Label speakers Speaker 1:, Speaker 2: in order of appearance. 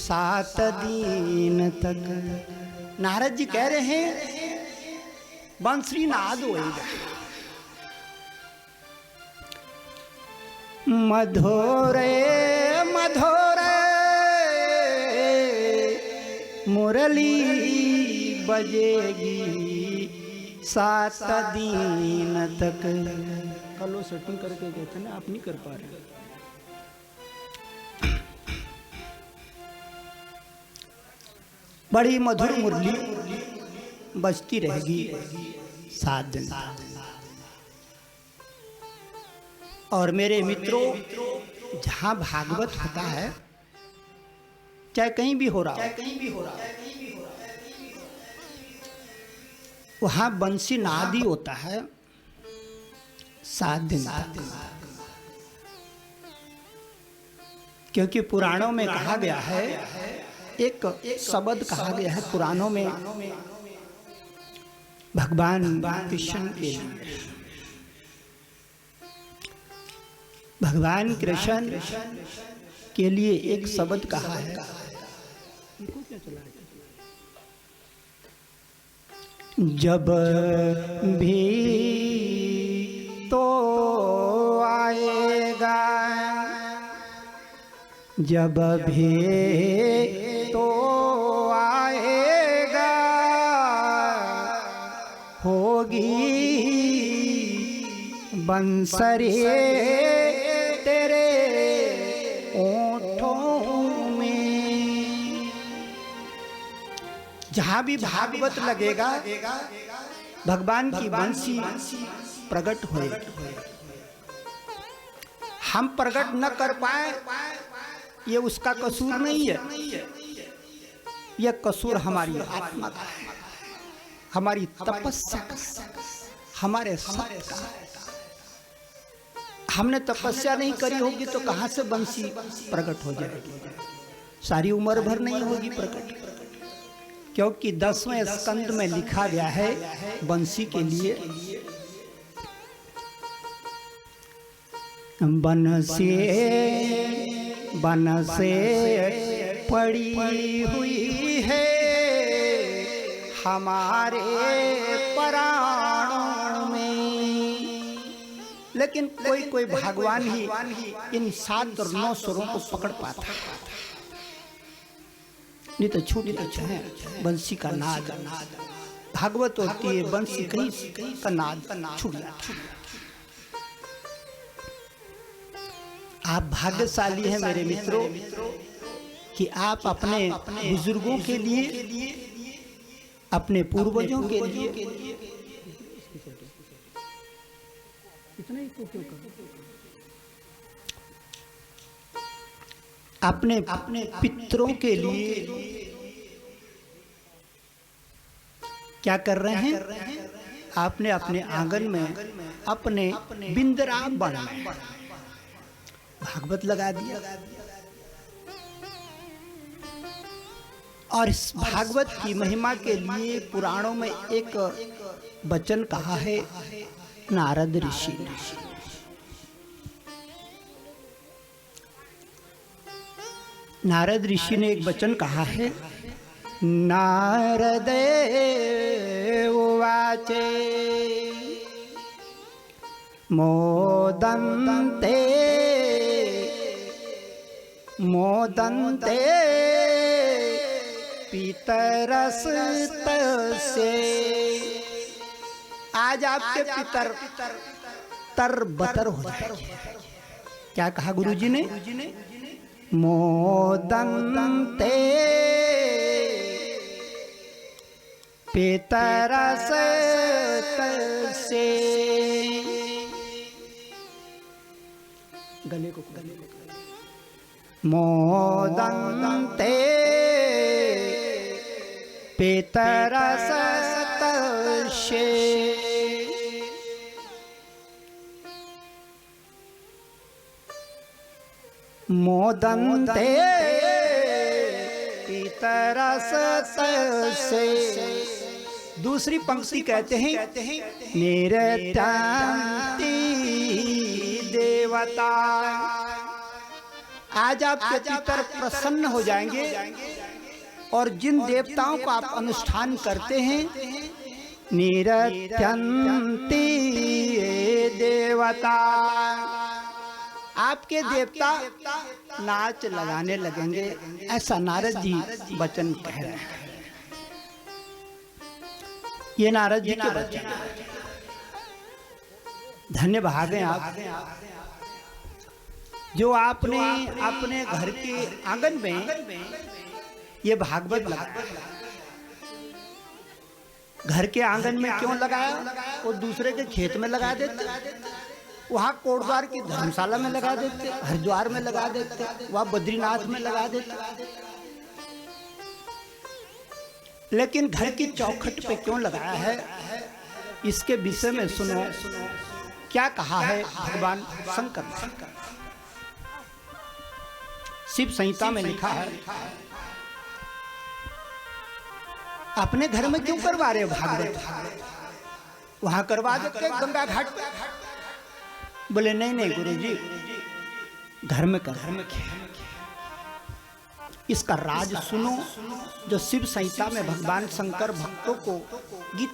Speaker 1: 7 दिन तक। नारद जी कह रहे हैं बंसरी नाद होएगा। मधुरे मधुरे मुरली बजेगी 7 दिन तक। कल वो सेटिंग करके गए थे ना, आप नहीं कर पा रहे। बड़ी मधुर मुरली बजती रहेगी 7 दिन। और मेरे मित्रों, जहां भागवत होता है, चाहे कहीं भी हो रहा हो, वहां बंसी नाद ही होता है 7 दिन तक। क्योंकि पुराणों में कहा गया है, एक शब्द कहा गया है पुराणों में, भगवान कृष्ण के लिए। भगवान कृष्ण के लिए एक शब्द कहा है, जब भी तो आएगा, जब भी तो आएगा, होगी बंसरी तेरे ओठों में। जहां भी भागवत लगेगा, भगवान की बंसी प्रकट होएगी। हम प्रकट न कर पाए, ये उसका कसूर नहीं है, यह कसूर हमारी आत्मा का है, हमारी तपस्या का, हमारे सत्य का। हमने तपस्या नहीं करी होगी तो कहां से बंसी प्रकट हो जाएगी? सारी उम्र भर नहीं होगी प्रकट। क्योंकि 10वें स्कंद में लिखा गया है बंसी के लिए, बंसी बंसी पड़ी हुई है हमारे प्राणों में। लेकिन कोई कोई भगवान ही इन 7 और 9 स्वरों को पकड़ पाता, नहीं तो छूट जाते हैं। बंसी का नाद भागवत होती है, बंसी कहीं का नाद छूट जाता है। आप भाग्यशाली हैं मेरे मित्रों कि आप अपने बुजुर्गों के लिए, अपने पूर्वजों के लिए अपने पितरों के लिए क्या कर रहे हैं? आपने अपने आंगन में, अपने बिंदराम बन में भागवत लगा दिया। और इस भागवत की महिमा के लिए पुराणों में एक वचन कहा है नारद ऋषि ने। नारद ऋषि ने एक वचन कहा है, नारदे उवाचे मोदन्ते मोदन्ते पितरस्तस्य। आज आपके पितर तरबतर हो जाएंगे। क्या कहा गुरुजी ने? मोदन्ते पितरस्तस्य। गले को मोदन्ते पितरस्तस्य। मोदन्ते पितरस्तस्य। दूसरी पंक्ति कहते हैं, निरतांति देवता। आज आपके पितर प्रसन्न हो जाएंगे और जिन देवताओं को आप अनुष्ठान करते हैं, निरत्यंती देवता, आपके देवता नाच लगाने लगेंगे। ऐसा नारद जी वचन कह रहे हैं। ये नारद जी के वचन। धन्य भागे आप जो आपने अपने घर के आंगन में ये भागवत लगाया। घर के आंगन में क्यों लगाया? वो दूसरे के खेत में लगा देते, वहाँ कोटद्वार की धर्मशाला में लगा देते, हरिद्वार में लगा देते, वहाँ बद्रीनाथ में लगा देते, लेकिन घर की चौखट पे क्यों लगाया है? इसके विषय में सुनो क्या कहा है भगवान शंकर। शिव संहिता में लिखा है, अपने घर में क्यों करवा रहे हो भागवत? वहां करवा देते गंगा घाट पे। बोले नहीं नहीं गुरुजी, घर में कर। इसका राज सुनो जो शिव संहिता में भगवान शंकर भक्तों को गीता